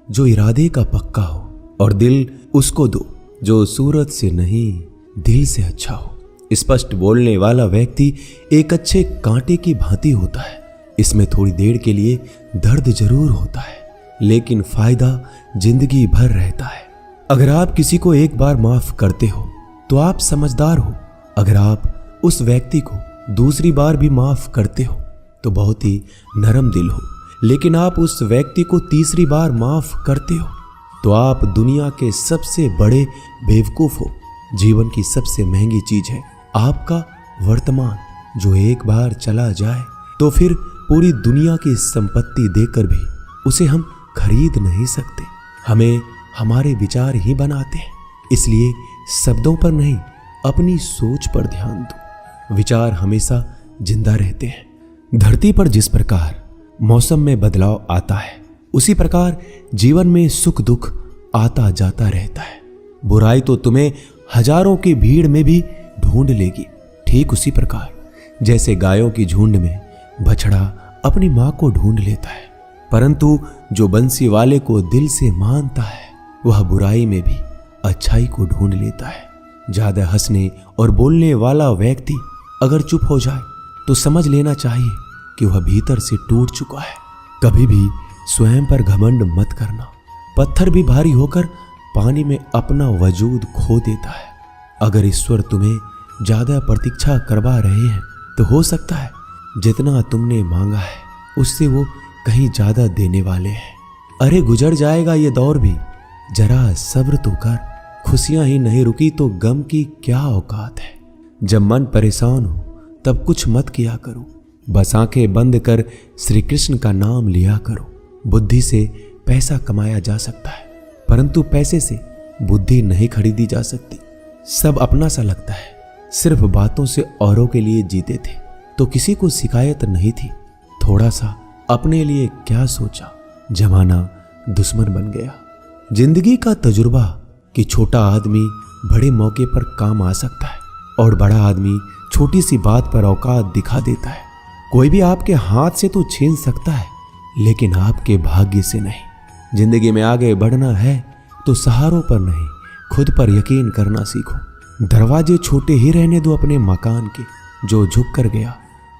जो इरादे का पक्का हो, और दिल उसको दो जो सूरत से नहीं दिल से अच्छा हो। स्पष्ट बोलने वाला व्यक्ति एक अच्छे कांटे की भांति होता है। इसमें थोड़ी देर के लिए दर्द जरूर होता है, लेकिन फायदा जिंदगी भर रहता है। अगर आप किसी को एक बार माफ करते हो तो आप समझदार हो। अगर आप उस व्यक्ति को दूसरी बार भी माफ करते हो तो बहुत ही नरम दिल हो। लेकिन आप उस व्यक्ति को तीसरी बार माफ करते हो तो आप दुनिया के सबसे बड़े बेवकूफ हो। जीवन की सबसे महंगी चीज है आपका वर्तमान, जो एक बार चला जाए तो फिर पूरी दुनिया की संपत्ति देकर भी उसे हम खरीद नहीं सकते। हमें हमारे विचार ही बनाते हैं, इसलिए शब्दों पर नहीं अपनी सोच पर ध्यान दो। विचार हमेशा जिंदा रहते हैं। धरती पर जिस प्रकार मौसम में बदलाव आता है, उसी प्रकार जीवन में सुख दुख आता जाता रहता है। बुराई तो तुम्हें हजारों की भीड़ में भी ढूंढ लेगी। ठीक उसी प्रकार जैसे गायों की झुंड में बछड़ा अपनी मां को ढूंढ लेता है, परंतु जो बंसी वाले को दिल से मानता है वह बुराई में भी अच्छाई को ढूंढ लेता है। ज्यादा हंसने और बोलने वाला व्यक्ति अगर चुप हो जाए तो समझ लेना चाहिए कि वह भीतर से टूट चुका है। कभी भी स्वयं पर घमंड मत करना। पत्थर भी भारी होकर पानी में अपना वजूद खो देता है। अगर ईश्वर तुम्हें ज्यादा प्रतीक्षा करवा रहे हैं तो हो सकता है जितना तुमने मांगा है उससे वो कहीं ज्यादा देने वाले हैं। अरे गुजर जाएगा ये दौर भी, जरा सब्र तो कर। खुशियां ही नहीं रुकी तो गम की क्या औकात है। जब मन परेशान हो तब कुछ मत किया करो, बस आंखें बंद कर श्री कृष्ण का नाम लिया करो। बुद्धि से पैसा कमाया जा सकता है, परंतु पैसे से बुद्धि नहीं खरीदी जा सकती। सब अपना सा लगता है। सिर्फ बातों से औरों के लिए जीते थे तो किसी को शिकायत नहीं थी। थोड़ा सा अपने लिए क्या सोचा, जमाना दुश्मन बन गया। जिंदगी का तजुर्बा कि छोटा आदमी बड़े मौके पर काम आ सकता है और बड़ा आदमी छोटी सी बात पर औकात दिखा देता है। कोई भी आपके हाथ से तो छीन सकता है, लेकिन आपके भाग्य से नहीं। जिंदगी में आगे बढ़ना है तो सहारों पर नहीं, खुद पर यकीन करना सीखो। दरवाजे छोटे ही रहने दो अपने मकान के। जो झुक कर गया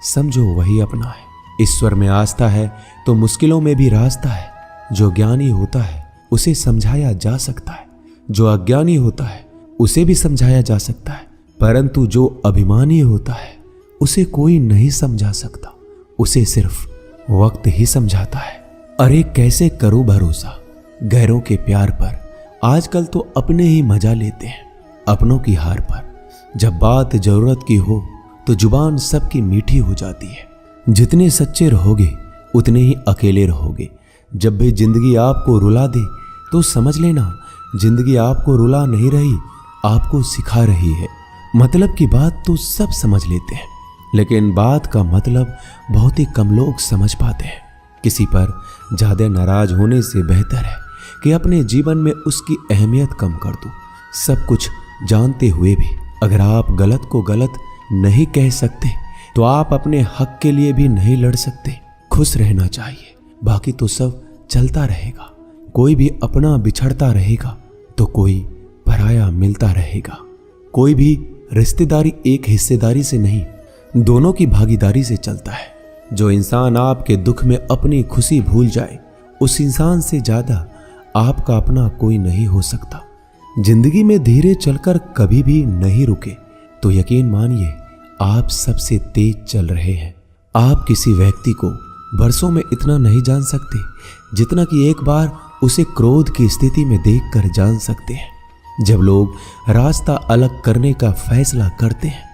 समझो वही अपना है। ईश्वर में आस्था है तो मुश्किलों में भी रास्ता है। जो ज्ञानी होता है उसे समझाया जा सकता है, जो अज्ञानी होता है उसे भी समझाया जा सकता है, परंतु जो अभिमानी होता है उसे कोई नहीं समझा सकता। उसे सिर्फ वक्त ही समझाता है। अरे कैसे करो भरोसा गैरों के प्यार पर। आजकल तो अपने ही मजा लेते हैं अपनों की हार पर। जब बात जरूरत की हो तो जुबान सबकी मीठी हो जाती है। जितने सच्चे रहोगे उतने ही अकेले रहोगे। जब भी जिंदगी आपको रुला दे तो समझ लेना जिंदगी आपको रुला नहीं रही, आपको सिखा रही है। मतलब की बात तो सब समझ लेते हैं, लेकिन बात का मतलब बहुत ही कम लोग समझ पाते हैं। किसी पर ज्यादा नाराज होने से बेहतर है कि अपने जीवन में उसकी अहमियत कम कर दो। सब कुछ जानते हुए भी अगर आप गलत को गलत नहीं कह सकते तो आप अपने हक के लिए भी नहीं लड़ सकते। खुश रहना चाहिए, बाकी तो सब चलता रहेगा। कोई भी अपना बिछड़ता रहेगा तो कोई पराया मिलता रहेगा। कोई भी रिश्तेदारी एक हिस्सेदारी से नहीं, दोनों की भागीदारी से चलता है। जो इंसान आपके दुख में अपनी खुशी भूल जाए, उस इंसान से ज्यादा आपका अपना कोई नहीं हो सकता। जिंदगी में धीरे चलकर कभी भी नहीं रुके तो यकीन मानिए आप सबसे तेज चल रहे हैं। आप किसी व्यक्ति को बरसों में इतना नहीं जान सकते जितना कि एक बार उसे क्रोध की स्थिति में देखकर जान सकते हैं। जब लोग रास्ता अलग करने का फैसला करते हैं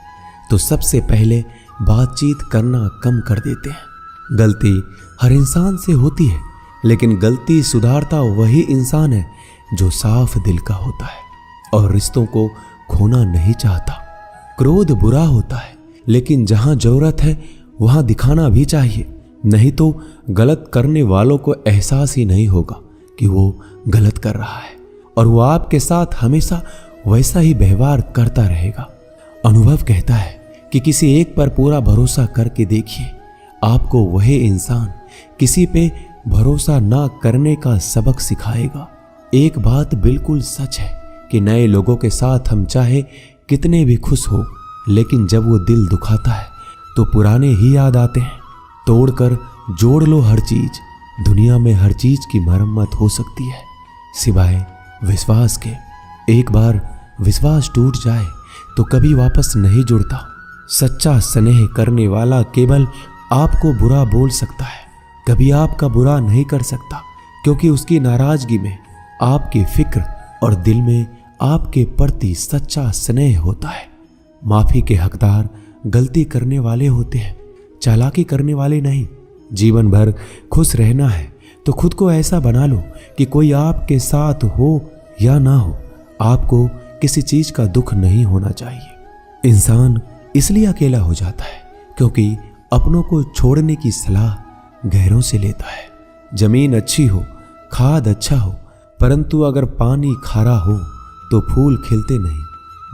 तो सबसे पहले बातचीत करना कम कर देते हैं। गलती हर इंसान से होती है, लेकिन गलती सुधारता वही इंसान है जो साफ दिल का होता है और रिश्तों को खोना नहीं चाहता। क्रोध बुरा होता है, लेकिन जहां जरूरत है वहां दिखाना भी चाहिए, नहीं तो गलत करने वालों को एहसास ही नहीं होगा कि वो गलत कर रहा है और वो आपके साथ हमेशा वैसा ही व्यवहार करता रहेगा। अनुभव कहता है कि किसी एक पर पूरा भरोसा करके देखिए, आपको वही इंसान किसी पे भरोसा ना करने का सबक सिखाएगा। एक बात बिल्कुल सच है कि नए लोगों के साथ हम चाहे कितने भी खुश हो, लेकिन जब वो दिल दुखाता है तो पुराने ही याद आते हैं। तोड़कर जोड़ लो हर चीज, दुनिया में हर चीज की मरम्मत हो सकती है सिवाय विश्वास के। एक बार विश्वास टूट जाए तो कभी वापस नहीं जुड़ता। सच्चा स्नेह करने वाला केवल आपको बुरा बोल सकता है, कभी आपका बुरा नहीं कर सकता, क्योंकि उसकी नाराजगी में आपकी फिक्र और दिल में आपके प्रति सच्चा स्नेह होता है। माफी के हकदार गलती करने वाले होते हैं, चालाकी करने वाले नहीं। जीवन भर खुश रहना है तो खुद को ऐसा बना लो कि कोई आपके साथ हो या ना हो, आपको किसी चीज का दुख नहीं होना चाहिए। इंसान इसलिए अकेला हो जाता है क्योंकि अपनों को छोड़ने की सलाह गैरों से लेता है। जमीन अच्छी हो, खाद अच्छा हो, परंतु अगर पानी खारा हो तो फूल खिलते नहीं।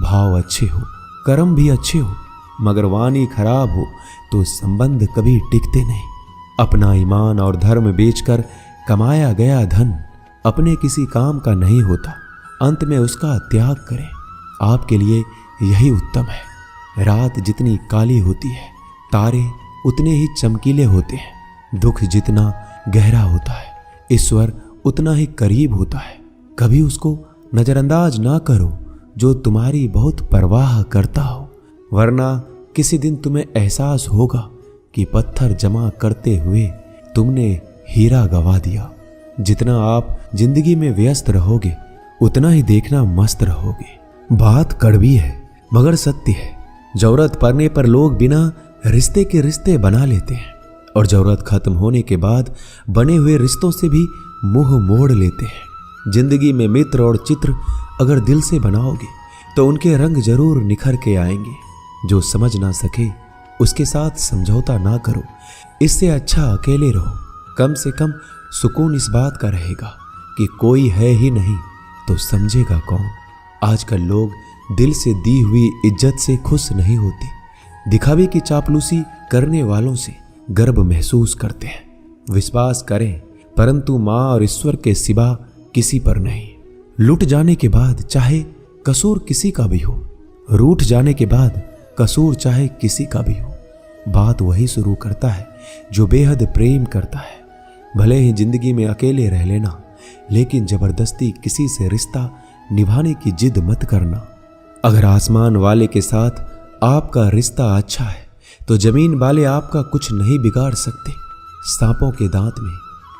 भाव अच्छे हो, कर्म भी अच्छे हो, मगर वाणी खराब हो तो संबंध कभी टिकते नहीं। अपना ईमान और धर्म बेचकर कमाया गया धन अपने किसी काम का नहीं होता, अंत में उसका त्याग करें। आपके लिए यही उत्तम है। रात जितनी काली होती है, तारे उतने ही चमकीले होते हैं। दुख जितना गहरा होता है, ईश्वर उतना ही करीब होता है। कभी उसको नजरअंदाज ना करो जो तुम्हारी बहुत परवाह करता हो, वरना किसी दिन तुम्हें एहसास होगा कि पत्थर जमा करते हुए तुमने हीरा गवा दिया। जितना आप जिंदगी में व्यस्त रहोगे उतना ही देखना मस्त रहोगे। बात कड़वी है मगर सत्य है। जरूरत पड़ने पर लोग बिना रिश्ते के रिश्ते बना लेते हैं और जरूरत खत्म होने के बाद बने हुए रिश्तों से भी मुंह मोड़ लेते हैं। जिंदगी में मित्र और चित्र अगर दिल से बनाओगे तो उनके रंग जरूर निखर के आएंगे। जो समझ ना सके उसके साथ समझौता ना करो, इससे अच्छा अकेले रहो। कम से कम सुकून इस बात का रहेगा कि कोई है ही नहीं तो समझेगा कौन। आजकल लोग दिल से दी हुई इज्जत से खुश नहीं होते, दिखावे की चापलूसी करने वालों से गर्व महसूस करते हैं। विश्वास करें परंतु माँ और ईश्वर के सिवा किसी पर नहीं। लुट जाने के बाद चाहे कसूर किसी का भी हो, रूठ जाने के बाद कसूर चाहे किसी का भी हो, बात वही शुरू करता है जो बेहद प्रेम करता है। भले ही जिंदगी में अकेले रह लेना, लेकिन जबरदस्ती किसी से रिश्ता निभाने की जिद मत करना। अगर आसमान वाले के साथ आपका रिश्ता अच्छा है तो जमीन वाले आपका कुछ नहीं बिगाड़ सकते। सांपों के दांत में,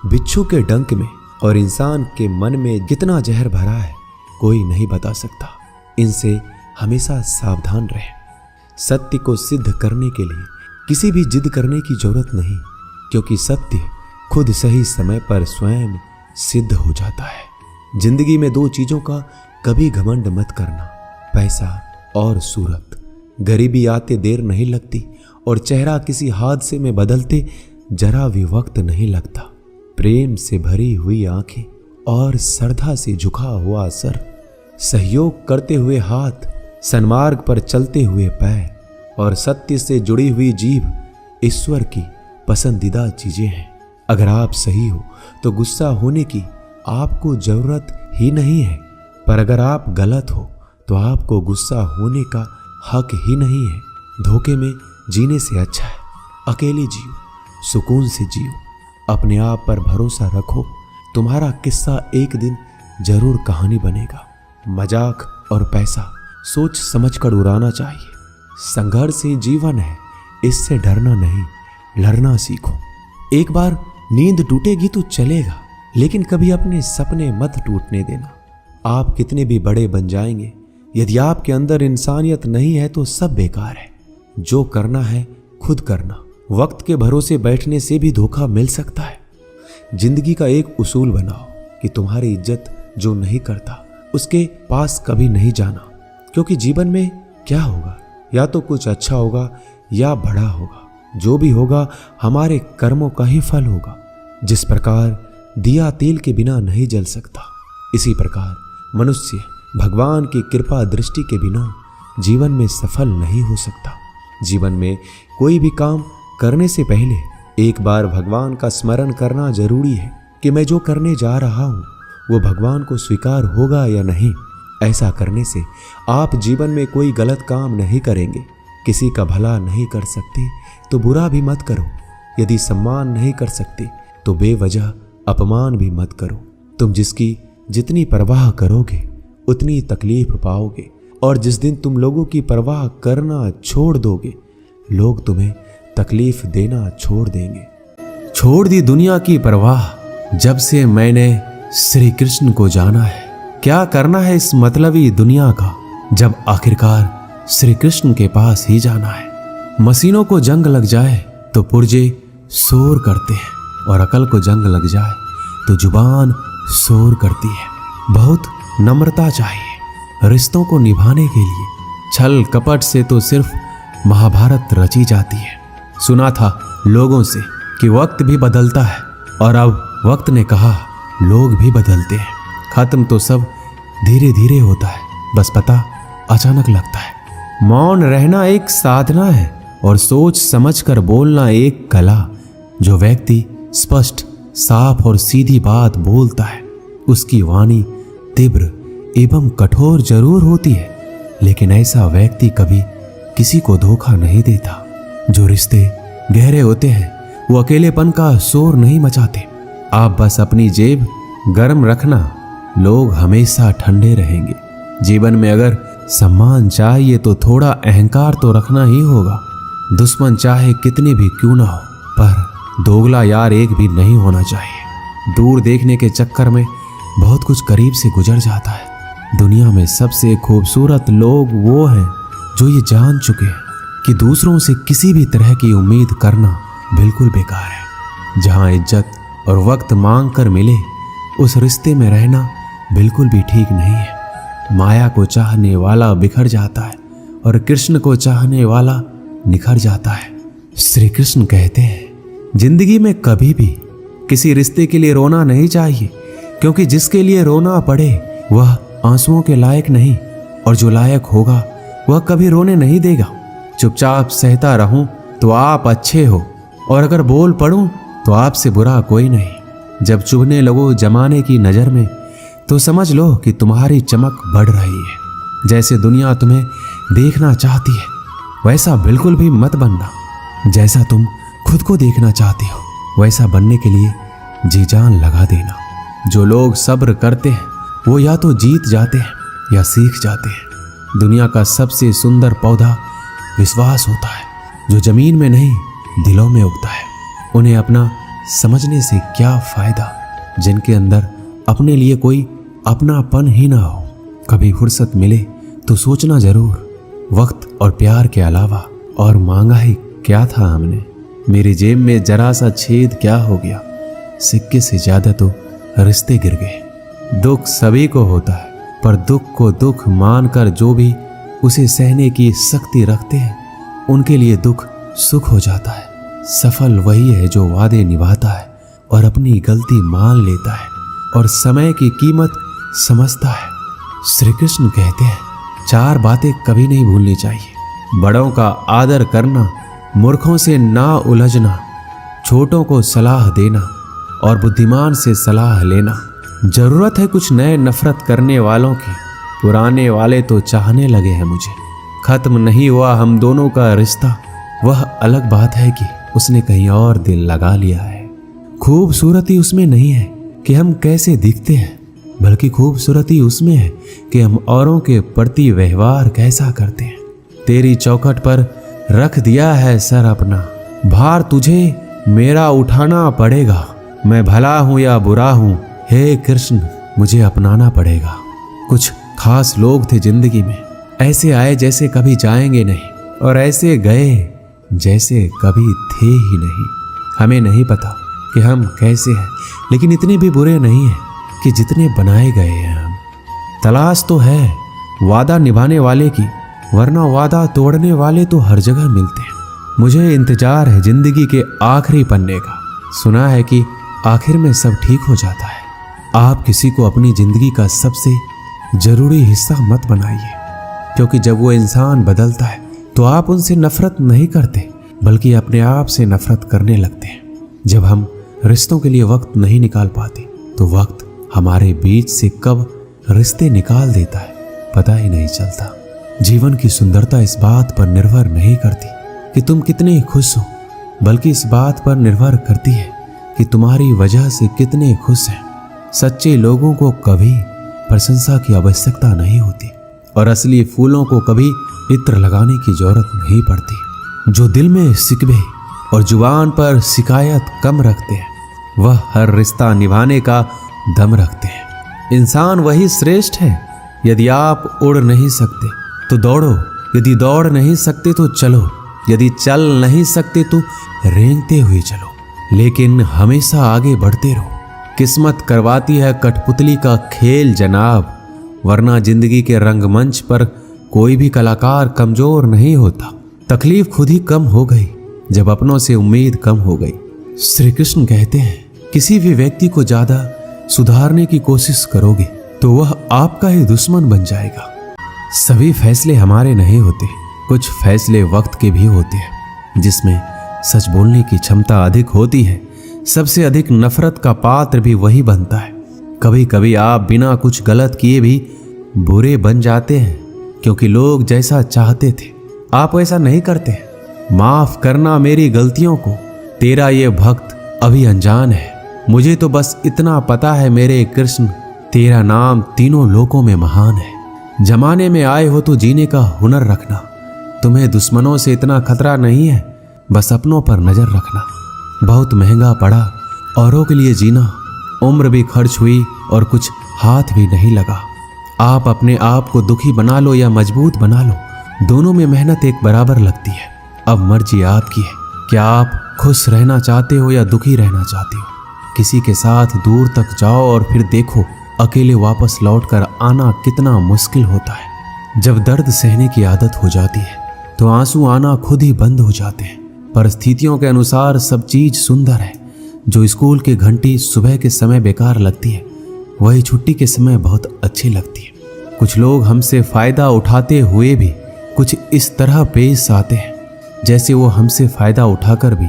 बिच्छू के डंक में और इंसान के मन में कितना जहर भरा है कोई नहीं बता सकता। इनसे हमेशा सावधान रहें। सत्य को सिद्ध करने के लिए किसी भी जिद करने की जरूरत नहीं, क्योंकि सत्य खुद सही समय पर स्वयं सिद्ध हो जाता है। जिंदगी में दो चीजों का कभी घमंड मत करना, पैसा और सूरत। गरीबी आते देर नहीं लगती और चेहरा किसी हादसे में बदलते जरा भी वक्त नहीं लगता। प्रेम से भरी हुई आंखें और श्रद्धा से झुका हुआ सर, सहयोग करते हुए हाथ, सन्मार्ग पर चलते हुए पैर और सत्य से जुड़ी हुई जीभ ईश्वर की पसंदीदा चीजें हैं। अगर आप सही हो तो गुस्सा होने की आपको जरूरत ही नहीं है, पर अगर आप गलत हो तो आपको गुस्सा होने का हक ही नहीं है। धोखे में जीने से अच्छा है अकेले जियो, सुकून से जियो, अपने आप पर भरोसा रखो। तुम्हारा किस्सा एक दिन जरूर कहानी बनेगा। मजाक और पैसा सोच समझकर उड़ाना चाहिए। संघर्ष ही जीवन है, इससे डरना नहीं, लड़ना सीखो। एक बार नींद टूटेगी तो चलेगा, लेकिन कभी अपने सपने मत टूटने देना। आप कितने भी बड़े बन जाएंगे, यदि आपके अंदर इंसानियत नहीं है तो सब बेकार है। जो करना है खुद करना। वक्त के भरोसे बैठने से भी धोखा मिल सकता है। जिंदगी का एक उसूल बनाओ कि तुम्हारी इज्जत जो नहीं करता उसके पास कभी नहीं जाना, क्योंकि जीवन में क्या होगा, या तो कुछ अच्छा होगा या बड़ा होगा। जो भी होगा हमारे कर्मों का ही फल होगा। जिस प्रकार दिया तेल के बिना नहीं जल सकता, इसी प्रकार मनुष्य भगवान की कृपा दृष्टि के बिना जीवन में सफल नहीं हो सकता। जीवन में कोई भी काम करने से पहले एक बार भगवान का स्मरण करना जरूरी है कि मैं जो करने जा रहा हूं वो भगवान को स्वीकार होगा या नहीं। ऐसा करने से आप जीवन में कोई गलत काम नहीं करेंगे। किसी का भला नहीं कर सकते तो बुरा भी मत करो। यदि सम्मान नहीं कर सकते तो बेवजह अपमान भी मत करो। तुम जिसकी जितनी परवाह करोगे उतनी तकलीफ पाओगे, और जिस दिन तुम लोगों की परवाह करना छोड़ दोगे लोग तुम्हें तकलीफ देना छोड़ देंगे। छोड़ दी दुनिया की परवाह जब से मैंने श्री कृष्ण को जाना है। क्या करना है इस मतलबी दुनिया का जब आखिरकार श्री कृष्ण के पास ही जाना है। मशीनों को जंग लग जाए तो पुर्जे शोर करते हैं, और अकल को जंग लग जाए तो जुबान शोर करती है। बहुत नम्रता चाहिए रिश्तों को निभाने के लिए। छल कपट से तो सिर्फ महाभारत रची जाती है। सुना था लोगों से कि वक्त भी बदलता है, और अब वक्त ने कहा लोग भी बदलते हैं। खत्म तो सब धीरे धीरे होता है, बस पता अचानक लगता है। मौन रहना एक साधना है और सोच समझकर बोलना एक कला। जो व्यक्ति स्पष्ट, साफ और सीधी बात बोलता है उसकी वाणी तीव्र एवं कठोर जरूर होती है, लेकिन ऐसा व्यक्ति कभी किसी को धोखा नहीं देता। जो रिश्ते गहरे होते हैं वो अकेलेपन का शोर नहीं मचाते। आप बस अपनी जेब गर्म रखना, लोग हमेशा ठंडे रहेंगे। जीवन में अगर सम्मान चाहिए तो थोड़ा अहंकार तो रखना ही होगा। दुश्मन चाहे कितने भी क्यों ना हो, पर दोगला यार एक भी नहीं होना चाहिए। दूर देखने के चक्कर में बहुत कुछ करीब से गुजर जाता है। दुनिया में सबसे खूबसूरत लोग वो हैं जो ये जान चुके हैं कि दूसरों से किसी भी तरह की उम्मीद करना बिल्कुल बेकार है। जहां इज्जत और वक्त मांग कर मिले उस रिश्ते में रहना बिल्कुल भी ठीक नहीं है। माया को चाहने वाला बिखर जाता है और कृष्ण को चाहने वाला निखर जाता है। श्री कृष्ण कहते हैं जिंदगी में कभी भी किसी रिश्ते के लिए रोना नहीं चाहिए, क्योंकि जिसके लिए रोना पड़े वह आंसुओं के लायक नहीं, और जो लायक होगा वह कभी रोने नहीं देगा। चुपचाप सहता रहूं तो आप अच्छे हो, और अगर बोल पड़ूं तो आपसे बुरा कोई नहीं। जब चुभने लगो जमाने की नजर में तो समझ लो कि तुम्हारी चमक बढ़ रही है। जैसे दुनिया तुम्हें देखना चाहती है वैसा बिल्कुल भी मत बनना। जैसा तुम खुद को देखना चाहते हो वैसा बनने के लिए जी जान लगा देना। जो लोग सब्र करते हैं वो या तो जीत जाते हैं या सीख जाते हैं। दुनिया का सबसे सुंदर पौधा विश्वास होता है, जो जमीन में नहीं दिलों में उगता है। उन्हें अपना समझने से क्या फायदा जिनके अंदर अपने लिए कोई अपनापन ही ना हो। कभी फुर्सत मिले तो सोचना जरूर, वक्त और प्यार के अलावा और मांगा ही क्या था हमने। मेरी जेब में जरा सा छेद क्या हो गया, सिक्के से ज्यादा तो रिश्ते गिर गए। दुख सभी को होता है, पर दुख को दुख मानकर जो भी उसे सहने की शक्ति रखते हैं उनके लिए दुख सुख हो जाता है। सफल वही है जो वादे निभाता है और अपनी गलती मान लेता है और समय की कीमत समझता है। श्री कृष्ण कहते हैं 4 बातें कभी नहीं भूलनी चाहिए। बड़ों का आदर करना, मूर्खों से ना उलझना, छोटों को सलाह देना और बुद्धिमान से सलाह लेना। जरूरत है कुछ नए नफरत करने वालों की, पुराने वाले तो चाहने लगे हैं मुझे। खत्म नहीं हुआ हम दोनों का रिश्ता, वह अलग बात है कि उसने कहीं और दिल लगा लिया है। खूबसूरती उसमें नहीं है कि हम कैसे दिखते हैं, बल्कि खूबसूरती उसमें है कि हम औरों के प्रति व्यवहार कैसा करते हैं। तेरी चौखट पर रख दिया है सर अपना, भार तुझे मेरा उठाना पड़ेगा। मैं भला हूं या बुरा हूं, हे कृष्ण मुझे अपनाना पड़ेगा। कुछ खास लोग थे जिंदगी में, ऐसे आए जैसे कभी जाएंगे नहीं, और ऐसे गए जैसे कभी थे ही नहीं। हमें नहीं पता कि हम कैसे हैं, लेकिन इतने भी बुरे नहीं हैं कि जितने बनाए गए हैं हम। तलाश तो है वादा निभाने वाले की, वरना वादा तोड़ने वाले तो हर जगह मिलते हैं। मुझे इंतजार है जिंदगी के आखिरी पन्ने का। सुना है कि आखिर में सब ठीक हो जाता है। आप किसी को अपनी जिंदगी का सबसे जरूरी हिस्सा मत बनाइए, क्योंकि जब वो इंसान बदलता है तो आप उनसे नफरत नहीं करते, बल्कि अपने आप से नफरत करने लगते हैं। जब हम रिश्तों के लिए वक्त नहीं निकाल पाते तो वक्त हमारे बीच से कब रिश्ते निकाल देता है पता ही नहीं चलता। जीवन की सुंदरता इस बात पर निर्भर नहीं करती कि तुम कितने खुश हो, बल्कि इस बात पर निर्भर करती है कि तुम्हारी वजह से कितने खुश हैं। सच्चे लोगों को कभी प्रशंसा की आवश्यकता नहीं होती और असली फूलों को कभी इत्र लगाने की जरूरत नहीं पड़ती। जो दिल में शिकवे और जुबान पर शिकायत कम रखते हैं वह हर रिश्ता निभाने का दम रखते हैं। इंसान वही श्रेष्ठ है। यदि आप उड़ नहीं सकते तो दौड़ो, यदि दौड़ नहीं सकते तो चलो, यदि चल नहीं सकते तो रेंगते हुए चलो, लेकिन हमेशा आगे बढ़ते रहो। किस्मत करवाती है कठपुतली का खेल जनाब, वरना जिंदगी के रंगमंच पर कोई भी कलाकार कमजोर नहीं होता। तकलीफ खुद ही कम हो गई जब अपनों से उम्मीद कम हो गई। श्री कृष्ण कहते हैं किसी भी व्यक्ति को ज्यादा सुधारने की कोशिश करोगे तो वह आपका ही दुश्मन बन जाएगा। सभी फैसले हमारे नहीं होते, कुछ फैसले वक्त के भी होते हैं जिसमें सच बोलने की क्षमता अधिक होती है। सबसे अधिक नफरत का पात्र भी वही बनता है। कभी कभी आप बिना कुछ गलत किए भी बुरे बन जाते हैं क्योंकि लोग जैसा चाहते थे आप वैसा नहीं करते। माफ करना मेरी गलतियों को, तेरा ये भक्त अभी अनजान है। मुझे तो बस इतना पता है मेरे कृष्ण, तेरा नाम तीनों लोकों में महान है। जमाने में आए हो तो जीने का हुनर रखना। तुम्हें दुश्मनों से इतना खतरा नहीं है, बस अपनों पर नजर रखना। बहुत महंगा पड़ा औरों के लिए जीना, उम्र भी खर्च हुई और कुछ हाथ भी नहीं लगा। आप अपने आप को दुखी बना लो या मजबूत बना लो, दोनों में मेहनत एक बराबर लगती है। अब मर्जी आपकी है, क्या आप खुश रहना चाहते हो या दुखी रहना चाहते हो। किसी के साथ दूर तक जाओ और फिर देखो अकेले वापस लौटकर आना कितना मुश्किल होता है। जब दर्द सहने की आदत हो जाती है तो आंसू आना खुद ही बंद हो जाते हैं। परिस्थितियों के अनुसार सब चीज सुंदर है। जो स्कूल की घंटी सुबह के समय बेकार लगती है वही छुट्टी के समय बहुत अच्छी लगती है। कुछ लोग हमसे फायदा उठाते हुए भी कुछ इस तरह पेश आते हैं जैसे वो हमसे फायदा उठाकर भी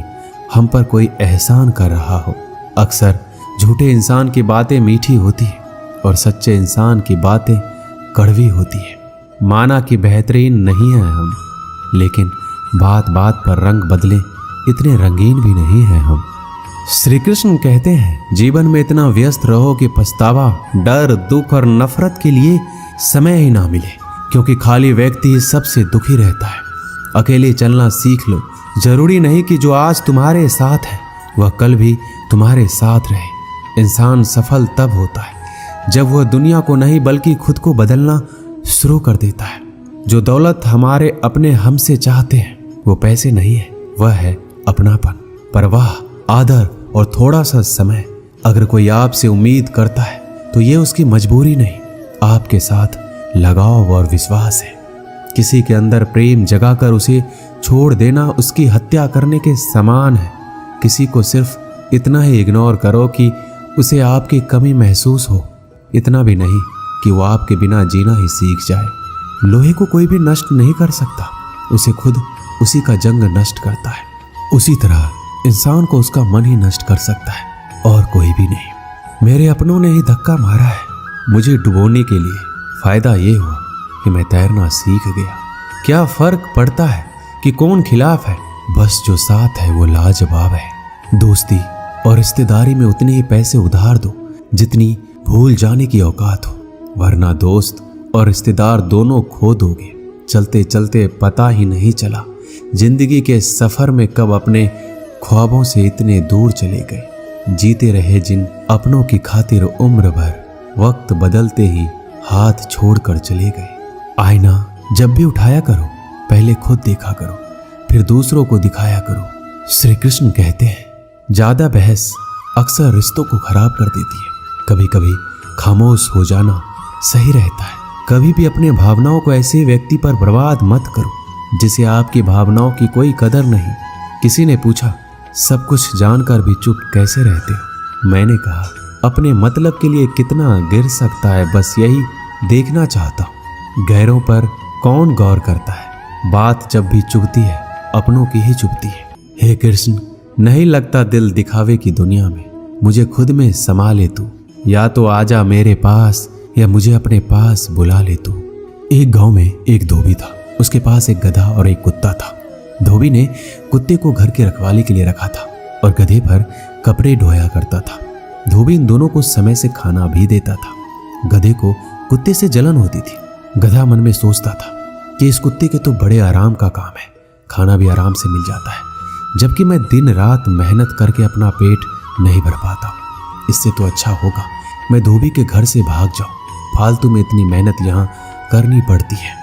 हम पर कोई एहसान कर रहा हो। अक्सर झूठे इंसान की बातें मीठी होती है और सच्चे इंसान की बातें कड़वी होती है। माना कि बेहतरीन नहीं है हम, लेकिन बात बात पर रंग बदले इतने रंगीन भी नहीं है हम। श्री कृष्ण कहते हैं जीवन में इतना व्यस्त रहो कि पछतावा, डर, दुख और नफरत के लिए समय ही ना मिले, क्योंकि खाली व्यक्ति सबसे दुखी रहता है। अकेले चलना सीख लो। जरूरी नहीं कि जो आज तुम्हारे साथ है वह कल भी तुम्हारे साथ रहे। इंसान सफल तब होता है जब वह दुनिया को नहीं बल्कि खुद को बदलना शुरू कर देता है। जो दौलत हमारे अपने हमसे चाहते हैं वो पैसे नहीं है, वह है अपनापन, परवाह, आदर और थोड़ा सा समय। अगर कोई आपसे उम्मीद करता है तो ये उसकी मजबूरी नहीं, आपके साथ लगाव और विश्वास है। किसी के अंदर प्रेम जगाकर उसे छोड़ देना उसकी हत्या करने के समान है। किसी को सिर्फ इतना ही इग्नोर करो कि उसे आपकी कमी महसूस हो, इतना भी नहीं कि वो आपके बिना जीना ही सीख जाए। लोहे को कोई भी नष्ट नहीं कर सकता, उसे खुद उसी का जंग नष्ट करता है। उसी तरह इंसान को उसका मन ही नष्ट कर सकता है और कोई भी नहीं। मेरे अपनों ने ही धक्का मारा है मुझे डुबोने के लिए। फायदा ये हुआ कि मैं तैरना सीख गया। क्या फर्क पड़ता है कि कौन खिलाफ है, बस जो साथ है वो लाजवाब है। दोस्ती और रिश्तेदारी में उतने ही पैसे उधार दो जितनी भूल जाने की औकात हो, वरना दोस्त और रिश्तेदार दोनों खो दोगे। चलते चलते पता ही नहीं चला जिंदगी के सफर में कब अपने ख्वाबों से इतने दूर चले गए। जीते रहे जिन अपनों की खातिर उम्र भर, वक्त बदलते ही हाथ छोड़कर चले गए। आईना जब भी उठाया करो पहले खुद देखा करो, फिर दूसरों को दिखाया करो। श्री कृष्ण कहते हैं ज्यादा बहस अक्सर रिश्तों को खराब कर देती है। कभी कभी खामोश हो जाना सही रहता है। कभी भी अपने भावनाओं को ऐसे व्यक्ति पर बर्बाद मत करो जिसे आपकी भावनाओं की कोई कदर नहीं। किसी ने पूछा सब कुछ जानकर भी चुप कैसे रहते हो। मैंने कहा अपने मतलब के लिए कितना गिर सकता है, बस यही देखना चाहता हूँ। गैरों पर कौन गौर करता है, बात जब भी चुभती है अपनों की ही चुभती है। हे कृष्ण, नहीं लगता दिल दिखावे की दुनिया में, मुझे खुद में समा ले तू, या तो आजा मेरे पास या मुझे अपने पास बुला ले तू। एक गांव में एक धोबी था। उसके पास एक गधा और एक कुत्ता था। धोबी ने कुत्ते को घर की रखवाली के लिए रखा था और गधे पर कपड़े ढोया करता था। धोबी इन दोनों को समय से खाना भी देता था। गधे को कुत्ते से जलन होती थी। गधा मन में सोचता था कि इस कुत्ते के तो बड़े आराम का काम है, खाना भी आराम से मिल जाता है, जबकि मैं दिन रात मेहनत करके अपना पेट नहीं भर पाता। इससे तो अच्छा होगा मैं धोबी के घर से भाग जाऊं, फालतू में इतनी मेहनत यहाँ करनी पड़ती है।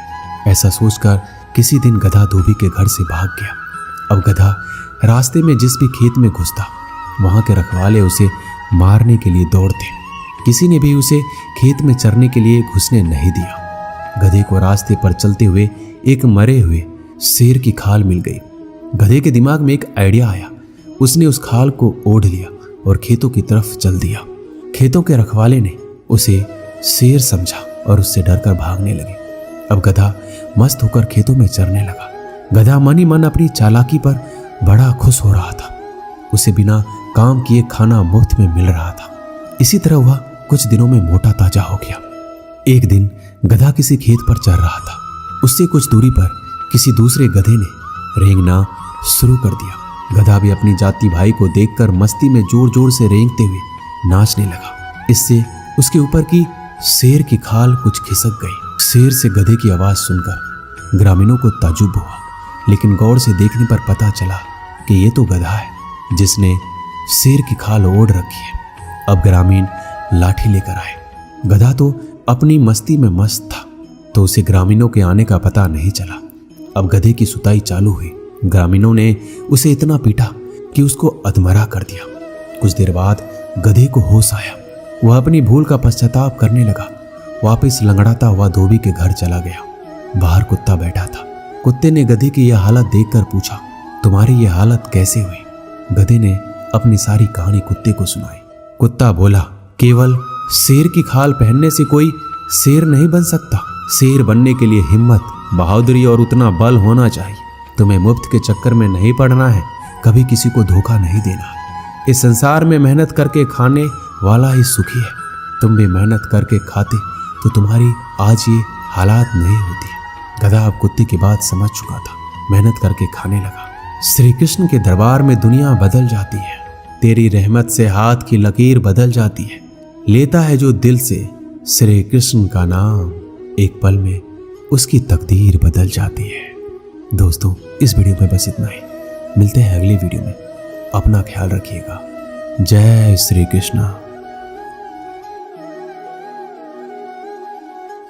ऐसा सोचकर किसी दिन गधा धोबी के घर से भाग गया। अब गधा रास्ते में जिस भी खेत में घुसता, वहां के रखवाले उसे मारने के लिए दौड़ते। किसी ने भी उसे खेत में चरने के लिए घुसने नहीं दिया। गधे को रास्ते पर चलते हुए एक मरे हुए शेर की खाल मिल गई। गधे के दिमाग में एक आइडिया आया। उसने उस खाल को ओढ़ लिया और खेतों की तरफ चल दिया। खेतों के रखवाले ने उसे शेर समझा और उससे डरकर भागने लगे। अब गधा मस्त होकर खेतों में चरने लगा। गधा मन ही मन अपनी चालाकी पर बड़ा खुश हो रहा था। उसे बिना काम किए खाना मुफ्त में मिल रहा था। इसी तरह वह कुछ दिनों में मोटा ताजा हो गया। एक दिन गधा किसी खेत पर चर रहा था। उससे कुछ दूरी पर किसी दूसरे गधे ने रेंगना शुरू कर दिया। गधा भी अपनी जाति भाई को देखकर मस्ती में जोर जोर से रेंगते हुए नाचने लगा। इससे उसके ऊपर की शेर की खाल कुछ खिसक गई। शेर से गधे की आवाज सुनकर ग्रामीणों को ताज्जुब हुआ, लेकिन गौर से देखने पर पता चला कि ये तो गधा है जिसने शेर की खाल ओढ़ रखी है। अब ग्रामीण लाठी लेकर आए। गधा तो अपनी मस्ती में मस्त था, तो उसे ग्रामीणों के आने का पता नहीं चला। अब गधे की सुताई चालू हुई। ग्रामीणों ने उसे इतना पीटा कि उसको अधमरा कर दिया। कुछ देर बाद गधे को होश आया। वह अपनी भूल का पश्चाताप करने लगा। वापस लंगड़ाता हुआ धोबी के घर चला गया। बाहर कुत्ता बैठा था। कुत्ते ने गधे की यह हालत देखकर पूछा, तुम्हारी यह हालत कैसे हुई? गधे ने अपनी सारी कहानी कुत्ते को सुनाई। कुत्ता बोला, केवल शेर की खाल पहनने से कोई शेर नहीं बन सकता। शेर बनने के लिए हिम्मत, बहादुरी और उतना बल होना चाहिए। तुम्हें मुफ्त के चक्कर में नहीं पड़ना है, कभी किसी को धोखा नहीं देना। इस संसार में मेहनत करके खाने वाला ही सुखी है। तुम भी मेहनत करके खाते तो तुम्हारी आज ये हालात नहीं होती। गधा अब कुत्ते की बात समझ चुका था। मेहनत करके खाने लगा। श्री कृष्ण के दरबार में दुनिया बदल जाती है। तेरी रहमत से हाथ की लकीर बदल जाती है। लेता है जो दिल से श्री कृष्ण का नाम, एक पल में उसकी तकदीर बदल जाती है। दोस्तों, इस वीडियो में बस इतना ही। मिलते हैं अगले वीडियो में। अपना ख्याल रखिएगा। जय श्री कृष्ण।